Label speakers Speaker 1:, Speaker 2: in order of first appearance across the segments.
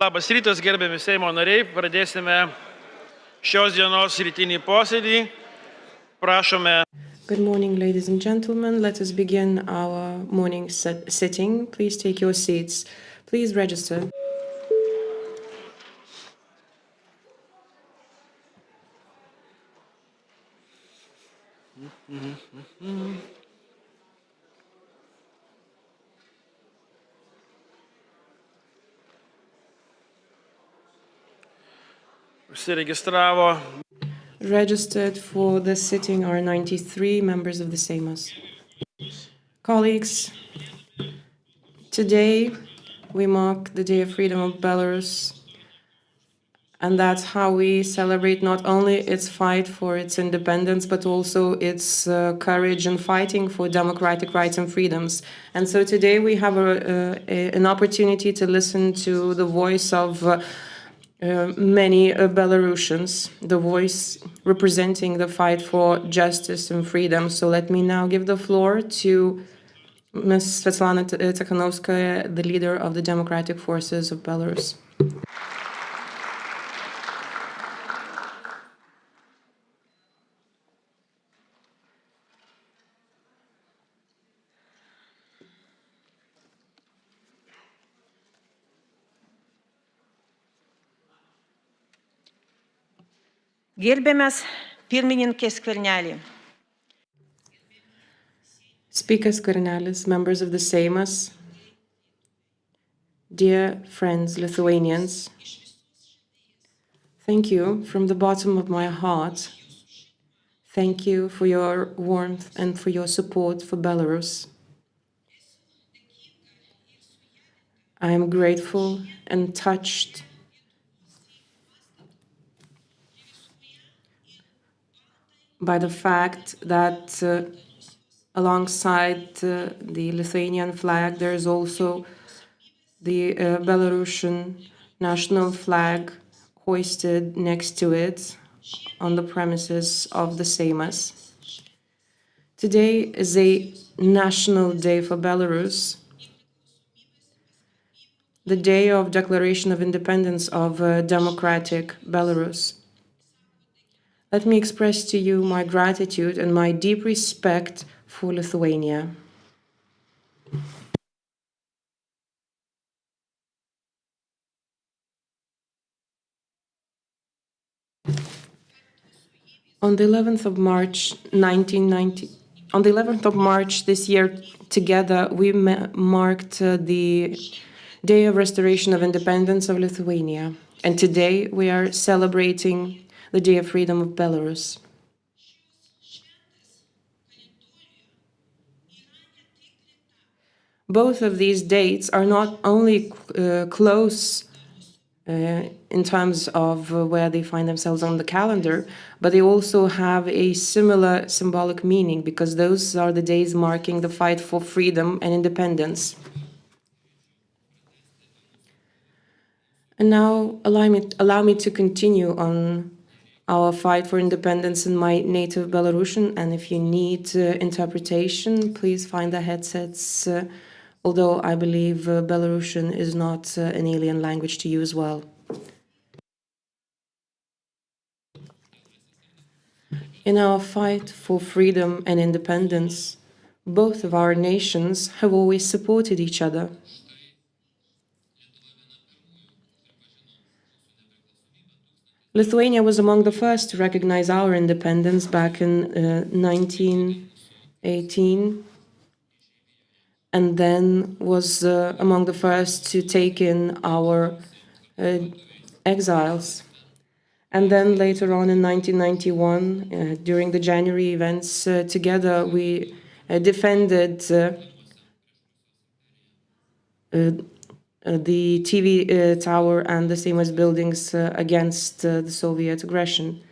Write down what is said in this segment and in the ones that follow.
Speaker 1: Labas rytas, gerbiami Seimo nariai. Pradėsime šios dienos rytinį posėdį. Prašome.
Speaker 2: Good morning, ladies and gentlemen. Let us begin our morning sitting. Please take your seats. Please register.
Speaker 1: Užsiregistravo.
Speaker 2: Registered for the sitting are 93 members of the Seimas. Colleagues, today we mark the Day of Freedom of Belarus, and that's how we celebrate not only its fight for its independence, but also its courage in fighting for democratic rights and freedoms. And so today we have an opportunity to listen to the voice of many Belarusians, the voice representing the fight for justice and freedom. So let me now give the floor to Ms. Sviatlanos Cichanouskajos, the leader of the Democratic Forces of Belarus.
Speaker 3: Gerbiamas pirmininkė Skvernelį.
Speaker 2: Speaker Skvernelis, members of the Seimas, dear friends, Lithuanians, thank you from the bottom of my heart. Thank you for your warmth and for your support for Belarus. I am grateful and touched by the fact that alongside the Lithuanian flag, there is also the Belarusian national flag hoisted next to it on the premises of the Seimas. Today is a national day for Belarus, the day of declaration of independence of democratic Belarus. Let me express to you my gratitude and my deep respect for Lithuania. On the 11th of March, 1990, on the 11th of March this year, together we marked the Day of Restoration of Independence of Lithuania. And today we are celebrating the Day of Freedom of Belarus. Both of these dates are not only close in terms of where they find themselves on the calendar, but they also have a similar symbolic meaning, because those are the days marking the fight for freedom and independence. And now allow me to continue on our fight for independence in my native Belarusian, and if you need interpretation, please find the headsets, although I believe Belarusian is not an alien language to you as well. In our fight for freedom and independence, both of our nations have always supported each other. Lithuania was among the first to recognize our independence back in 1918, and then was among the first to take in our exiles. And then later on in 1991, during the January events, together we defended the TV tower and the Seimas buildings against the Soviet aggression.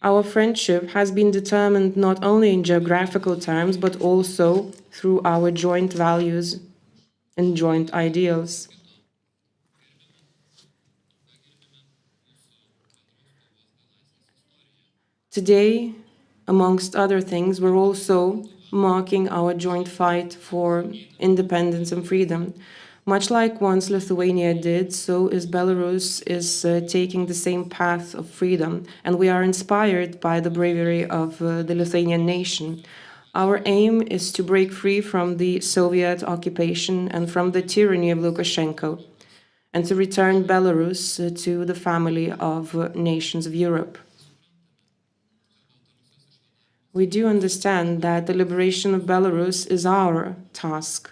Speaker 2: Our friendship has been determined not only in geographical terms, but also through our joint values and joint ideals. Today, amongst other things, we're also marking our joint fight for independence and freedom. Much like once Lithuania did, so is Belarus is taking the same path of freedom, and we are inspired by the bravery of the Lithuanian nation. Our aim is to break free from the Soviet occupation and from the tyranny of Lukashenko, and to return Belarus to the family of nations of Europe. We do understand that the liberation of Belarus is our task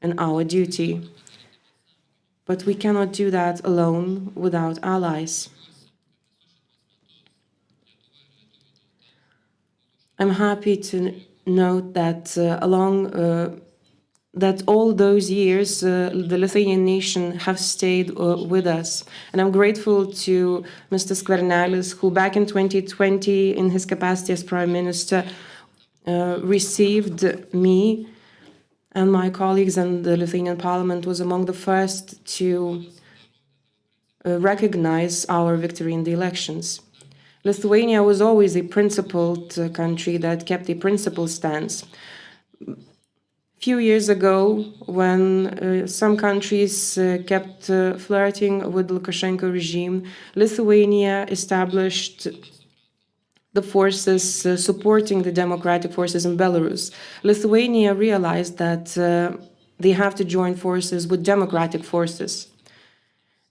Speaker 2: and our duty. But we cannot do that alone without allies. I'm happy to note that that all those years the Lithuanian nation have stayed with us. And I'm grateful to Mr. Skvernelis, who back in 2020, in his capacity as Prime Minister, received me and my colleagues in the Lithuanian Parliament, was among the first to recognize our victory in the elections. Lithuania was always a principled country that kept a principled stance. A few years ago, when some countries kept flirting with the Lukashenko regime, Lithuania established the forces supporting the democratic forces in Belarus. Lithuania realized that they have to join forces with democratic forces.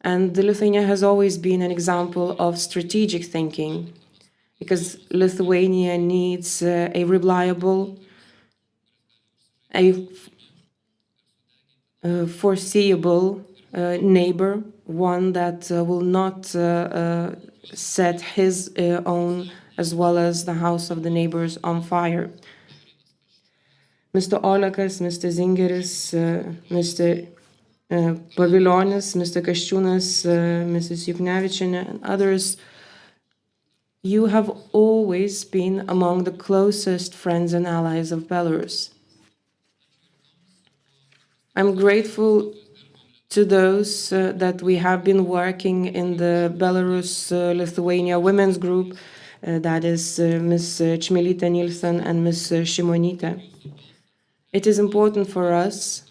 Speaker 2: And Lithuania has always been an example of strategic thinking, because Lithuania needs a reliable, a foreseeable neighbor, one that will not set his own as well as the house of the neighbors on fire. Mr. Olekas, Mr. Zingeris, Mr. Paviljonis, Mr. Kasčiūnas, Mrs. Juknevičienė, and others, you have always been among the closest friends and allies of Belarus. I'm grateful to those that we have been working in the Belarus-Lithuania Women's Group, that is Ms. Čmilytė Nilsen and Ms. Šimonytė. It is important for us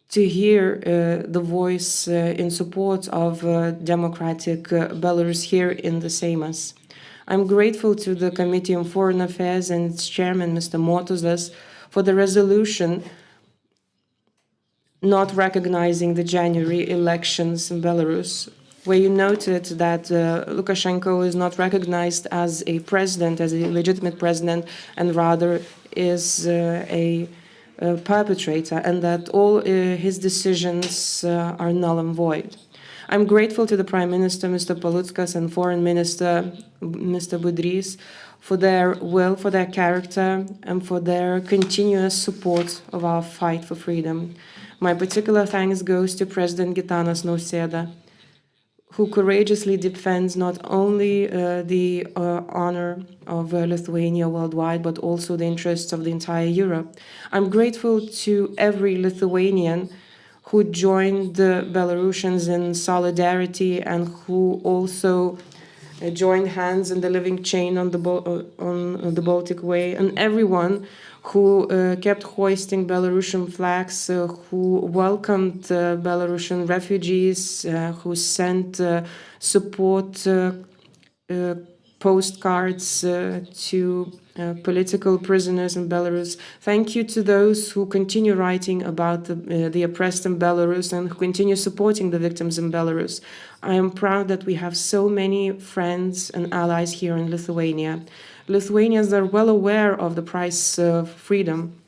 Speaker 2: to hear the voice in support of democratic Belarus here in the Seimas. I'm grateful to the Committee on Foreign Affairs and its chairman, Mr. Motuzas, for the resolution not recognizing the January elections in Belarus, where you noted that Lukashenko is not recognized as a president, as a legitimate president, and rather is a perpetrator, and that all his decisions are null and void. I'm grateful to the Prime Minister, Mr. Paluckas, and Foreign Minister, Mr. Budrys, for their will, for their character, and for their continuous support of our fight for freedom. My particular thanks goes to President Gitanas Nausėda, who courageously defends not only the honor of Lithuania worldwide, but also the interests of the entire Europe. I'm grateful to every Lithuanian who joined the Belarusians in solidarity and who also joined hands in the living chain on the Baltic Way, and everyone who kept hoisting Belarusian flags, who welcomed Belarusian refugees, who sent support postcards to political prisoners in Belarus. Thank you to those who continue writing about the oppressed in Belarus and who continue supporting the victims in Belarus. I am proud that we have so many friends and allies here in Lithuania. Lithuanians are well aware of the price of freedom,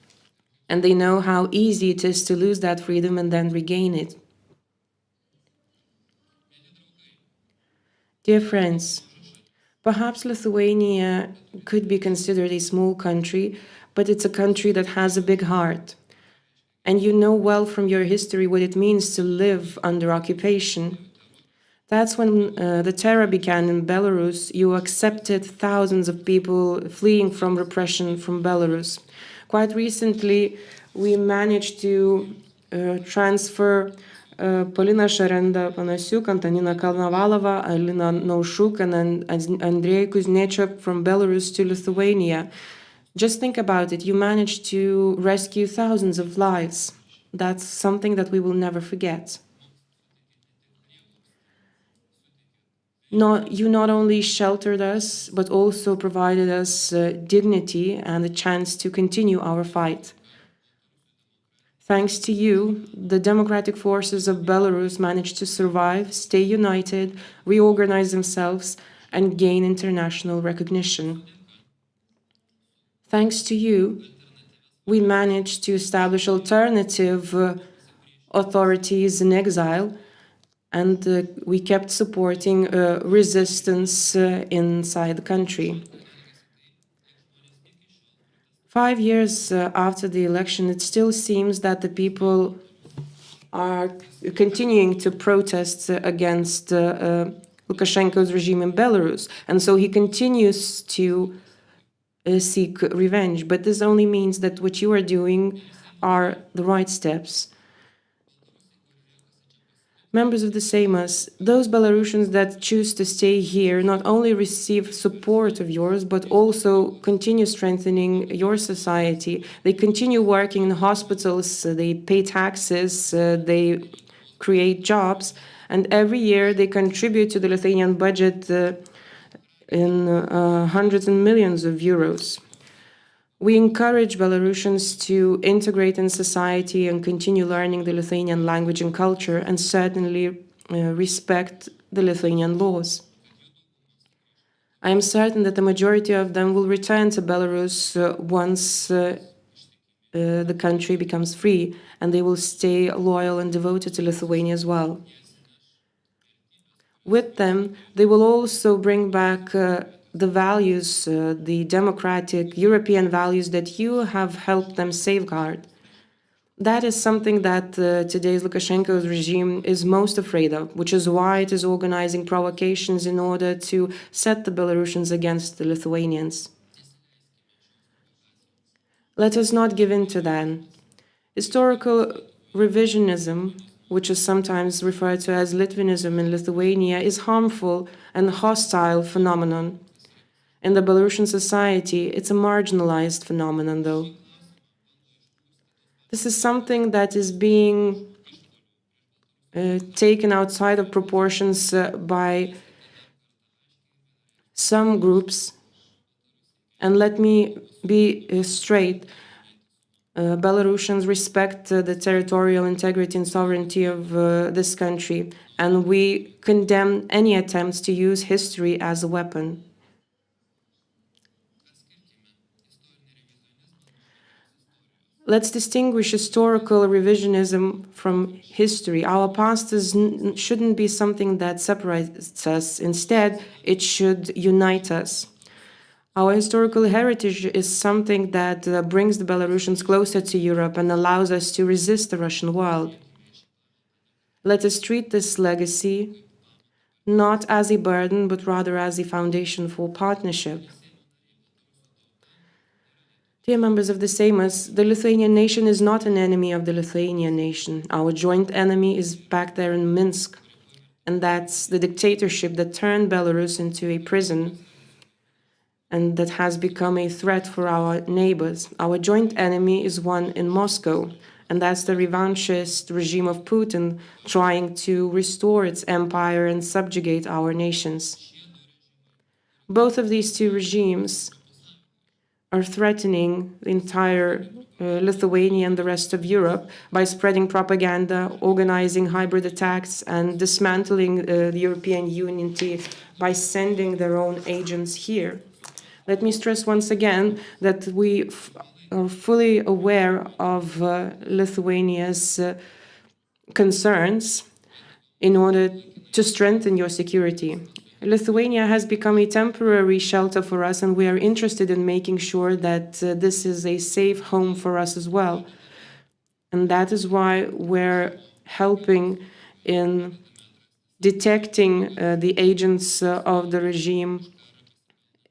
Speaker 2: and they know how easy it is to lose that freedom and then regain it. Dear friends, perhaps Lithuania could be considered a small country, but it's a country that has a big heart. And you know well from your history what it means to live under occupation. That's when the terror began in Belarus. You accepted thousands of people fleeing from repression from Belarus. Quite recently, we managed to transfer Polina Sharenda-Panasiuk, Antonina Kalnavalova, Alina Naushuk, and Andrei Kuznechuk from Belarus to Lithuania. Just think about it. You managed to rescue thousands of lives. That's something that we will never forget. You not only sheltered us, but also provided us dignity and a chance to continue our fight. Thanks to you, the democratic forces of Belarus managed to survive, stay united, reorganize themselves, and gain international recognition. Thanks to you, we managed to establish alternative authorities in exile, and we kept supporting resistance inside the country. 5 years after the election, it still seems that the people are continuing to protest against Lukashenko's regime in Belarus, and so he continues to seek revenge. But this only means that what you are doing are the right steps. Members of the Seimas, those Belarusians that choose to stay here not only receive support of yours, but also continue strengthening your society. They continue working in hospitals, they pay taxes, they create jobs, and every year they contribute to the Lithuanian budget in hundreds and millions of euros. We encourage Belarusians to integrate in society and continue learning the Lithuanian language and culture, and certainly respect the Lithuanian laws. I am certain that the majority of them will return to Belarus once the country becomes free, and they will stay loyal and devoted to Lithuania as well. With them, they will also bring back the values, the democratic European values that you have helped them safeguard. That is something that today's Lukashenko's regime is most afraid of, which is why it is organizing provocations in order to set the Belarusians against the Lithuanians. Let us not give in to that. Historical revisionism, which is sometimes referred to as Litvinism in Lithuania, is harmful and hostile phenomenon. In the Belarusian society, it's a marginalized phenomenon, though. This is something that is being taken outside of proportions by some groups. And let me be straight. Belarusians respect the territorial integrity and sovereignty of this country, and we condemn any attempts to use history as a weapon. Let's distinguish historical revisionism from history. Our past shouldn't be something that separates us. Instead, it should unite us. Our historical heritage is something that brings the Belarusians closer to Europe and allows us to resist the Russian world. Let us treat this legacy not as a burden, but rather as a foundation for partnership. Dear members of the Seimas, the Lithuanian nation is not an enemy of the Lithuanian nation. Our joint enemy is back there in Minsk, and that's the dictatorship that turned Belarus into a prison and that has become a threat for our neighbors. Our joint enemy is one in Moscow, and that's the revanchist regime of Putin trying to restore its empire and subjugate our nations. Both of these two regimes are threatening the entire Lithuania and the rest of Europe by spreading propaganda, organizing hybrid attacks, and dismantling the European unity by sending their own agents here. Let me stress once again that we are fully aware of Lithuania's concerns in order to strengthen your security. Lithuania has become a temporary shelter for us, and we are interested in making sure that this is a safe home for us as well. And that is why we're helping in detecting the agents of the regime,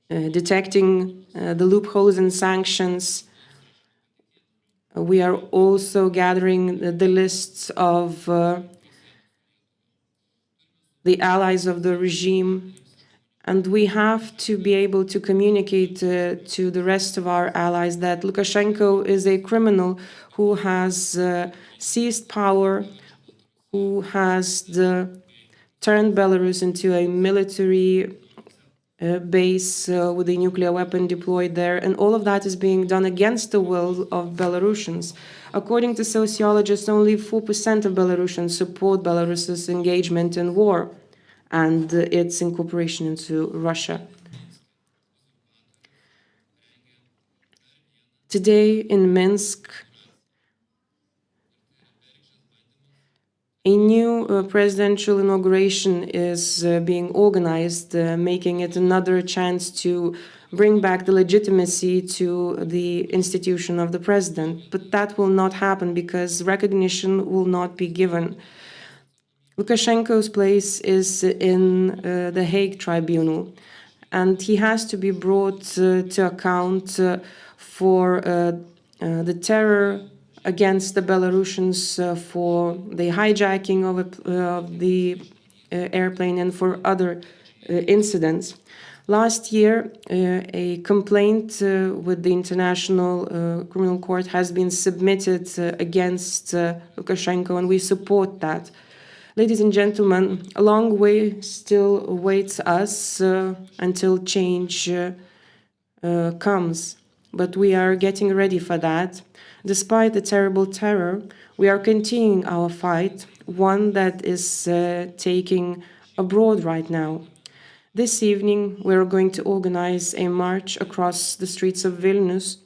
Speaker 2: detecting the loopholes and sanctions. We are also gathering the lists of the allies of the regime, and we have to be able to communicate to the rest of our allies that Lukashenko is a criminal who has seized power, who has turned Belarus into a military base with a nuclear weapon deployed there, and all of that is being done against the will of Belarusians. According to sociologists, only 4% of Belarusians support Belarus's engagement in war and its incorporation into Russia. Today in Minsk, a new presidential inauguration is being organized, making it another chance to bring back the legitimacy to the institution of the president. But that will not happen because recognition will not be given. Lukashenko's place is in the Hague Tribunal, and he has to be brought to account for the terror against the Belarusians, for the hijacking of the airplane and for other incidents. Last year, a complaint with the International Criminal Court has been submitted against Lukashenko, and we support that. Ladies and gentlemen, a long way still awaits us until change comes, but we are getting ready for that. Despite the terrible terror, we are continuing our fight, one that is taking abroad right now. This evening, we're going to organize a march across the streets of Vilnius.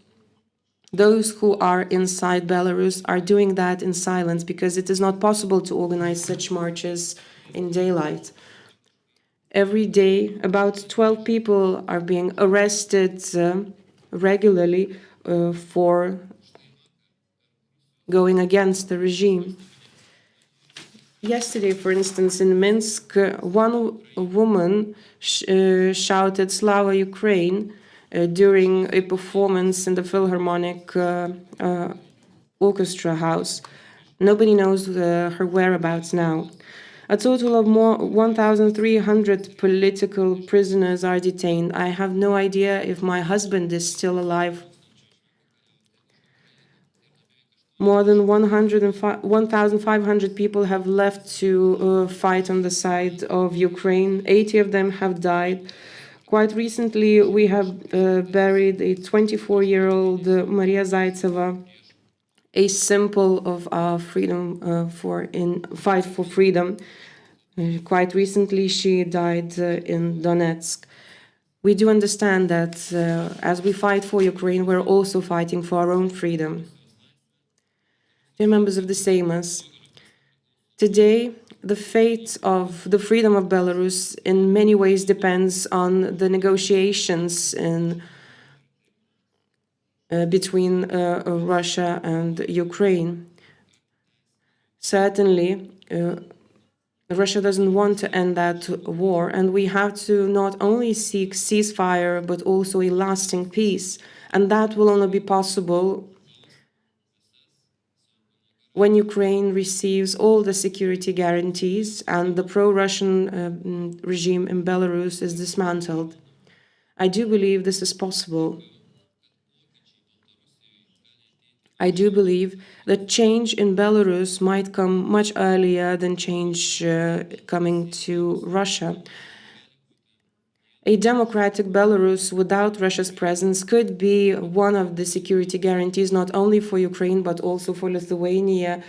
Speaker 2: Those who are inside Belarus are doing that in silence because it is not possible to organize such marches in daylight. Every day, about 12 people are being arrested regularly for going against the regime. Yesterday, for instance, in Minsk, one woman shouted "Slava Ukraine" during a performance in the Philharmonic Orchestra House. Nobody knows her whereabouts now. A total of more 1,300 political prisoners are detained. I have no idea if my husband is still alive. More than 1,500 people have left to fight on the side of Ukraine. 80 of them have died. Quite recently, we have buried a 24-year-old Maria Zaitseva, a symbol of our freedom fight for freedom. Quite recently, she died in Donetsk. We do understand that as we fight for Ukraine, we're also fighting for our own freedom. Dear members of the Seimas, today the fate of the freedom of Belarus in many ways depends on the negotiations between Russia and Ukraine. Certainly, Russia doesn't want to end that war, and we have to not only seek ceasefire but also a lasting peace, and that will only be possible when Ukraine receives all the security guarantees and the pro-Russian regime in Belarus is dismantled. I do believe this is possible. I do believe that change in Belarus might come much earlier than change coming to Russia. A democratic Belarus without Russia's presence could be one of the security guarantees not only for Ukraine but also for Lithuania,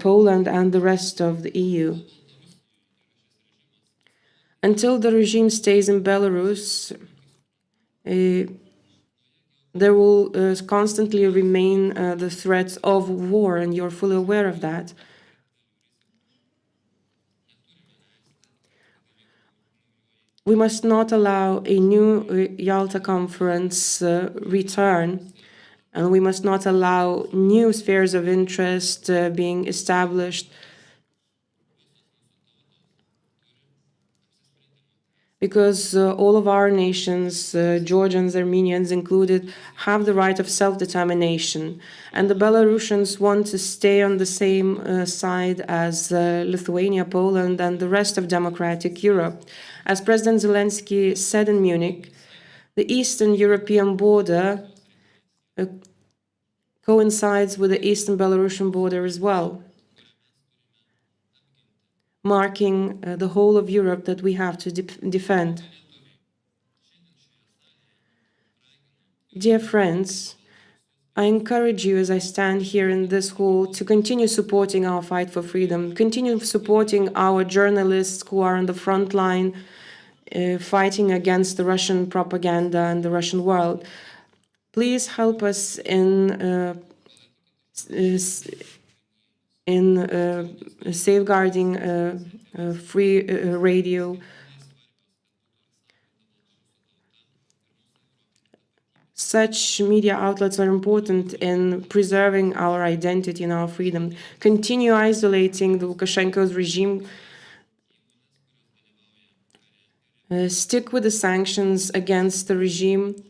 Speaker 2: Poland and the rest of the EU. Until the regime stays in Belarus, there will constantly remain the threat of war, and you're fully aware of that. We must not allow a new Yalta conference return, and we must not allow new spheres of interest being established, because all of our nations, Georgians, Armenians included, have the right of self-determination, and the Belarusians want to stay on the same side as Lithuania, Poland, and the rest of democratic Europe. As President Zelensky said in Munich, the Eastern European border coincides with the eastern Belarusian border as well, marking the whole of Europe that we have to defend. Dear friends, I encourage you as I stand here in this hall to continue supporting our fight for freedom, continue supporting our journalists who are on the front line fighting against the Russian propaganda and the Russian world. Please help us in safeguarding free radio. Such media outlets are important in preserving our identity and our freedom. Continue isolating the Lukashenko's regime. Stick with the sanctions against the regime.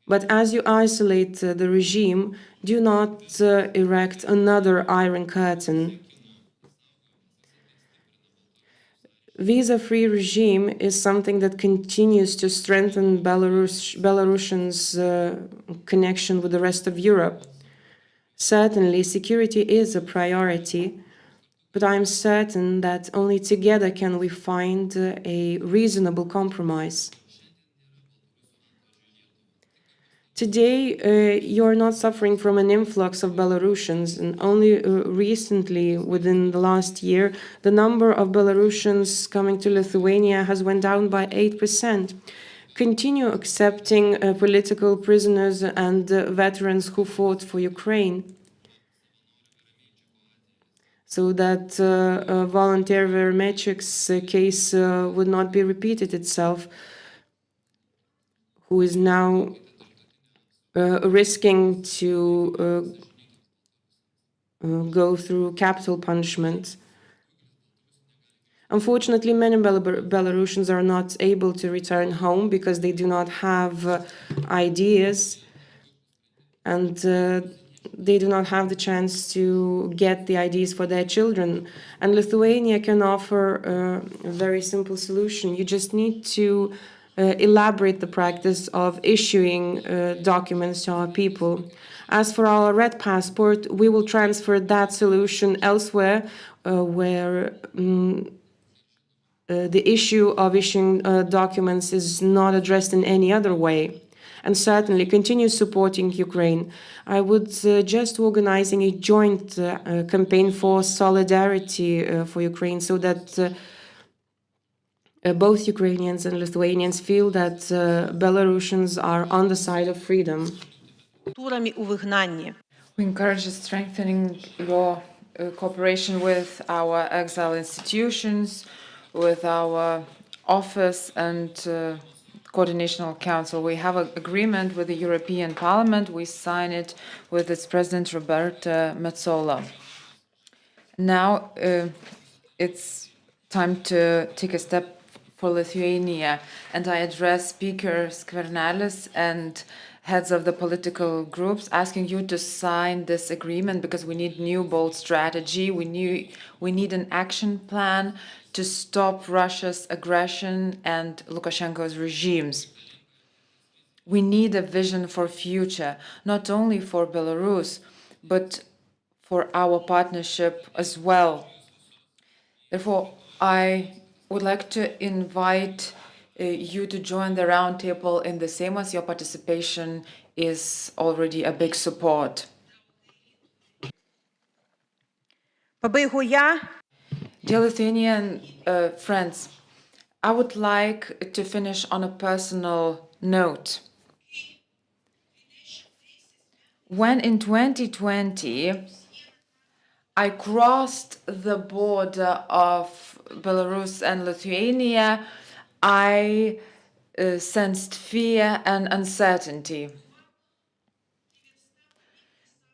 Speaker 2: But as you isolate the regime, do not erect another iron curtain. Visa-free regime is something that continues to strengthen Belarusians' connection with the rest of Europe. Certainly, security is a priority, but I'm certain that only together can we find a reasonable compromise. Today, you're not suffering from an influx of Belarusians, and only recently, within the last year, the number of Belarusians coming to Lithuania has went down by 8%. Continue accepting political prisoners and veterans who fought for Ukraine, so that volunteer Vermechik's case would not be repeated itself, who is now risking to go through capital punishment. Unfortunately, many Belarusians are not able to return home because they do not have ideas, and they do not have the chance to get the IDs for their children. And Lithuania can offer a very simple solution. You just need to elaborate the practice of issuing documents to our people. As for our red passport, we will transfer that solution elsewhere where the issue of issuing documents is not addressed in any other way. And certainly continue supporting Ukraine. I would suggest organizing a joint campaign for solidarity for Ukraine, so that both Ukrainians and Lithuanians feel that Belarusians are on the side of freedom.
Speaker 4: We encourage strengthening your cooperation with our exile institutions, with our office and Coordinational Council. We have an agreement with the European Parliament. We sign it with its President Roberta Metsola. Now it's time to take a step for Lithuania, and I address Speaker Skvernelis and heads of the political groups, asking you to sign this agreement because we need new bold strategy. We need an action plan to stop Russia's aggression and Lukashenko's regimes. We need a vision for future, not only for Belarus, but for our partnership as well. Therefore, I would like to invite you to join the roundtable in the Seimas. Your participation is already a big support. Dear Lithuanian friends, I would like to finish on a personal note. When in 2020, I crossed the border of Belarus and Lithuania, I sensed fear and uncertainty.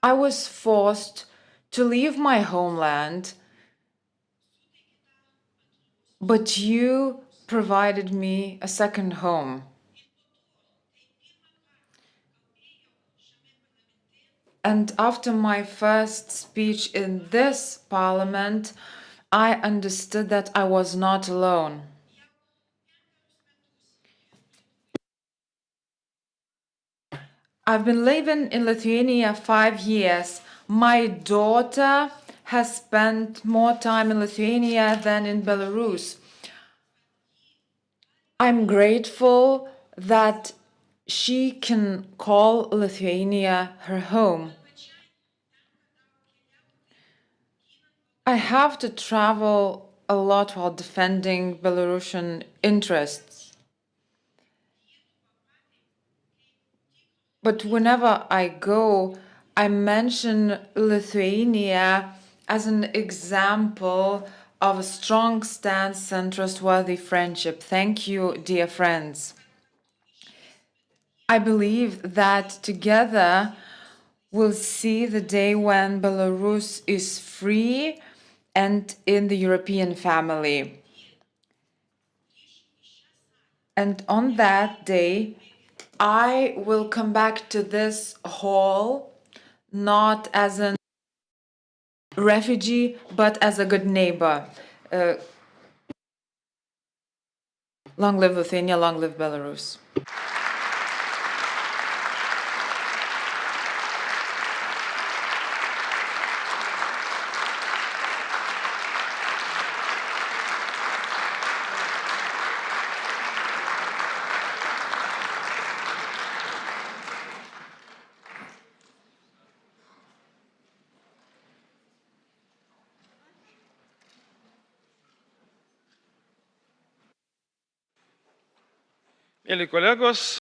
Speaker 4: I was forced to leave my homeland, but you provided me a second home. And after my first speech in this parliament, I understood that I was not alone. I've been living in Lithuania 5 years. My daughter has spent more time in Lithuania than in Belarus. I'm grateful that she can call Lithuania her home. I have to travel a lot while defending Belarusian interests. But whenever I go, I mention Lithuania as an example of a strong stance and trustworthy friendship. Thank you, dear friends. I believe that together we'll see the day when Belarus is free and in the European family. And on that day, I will come back to this hall not as a refugee, but as a good neighbor. Long live Lithuania, long live Belarus.
Speaker 1: Mėly kolegos,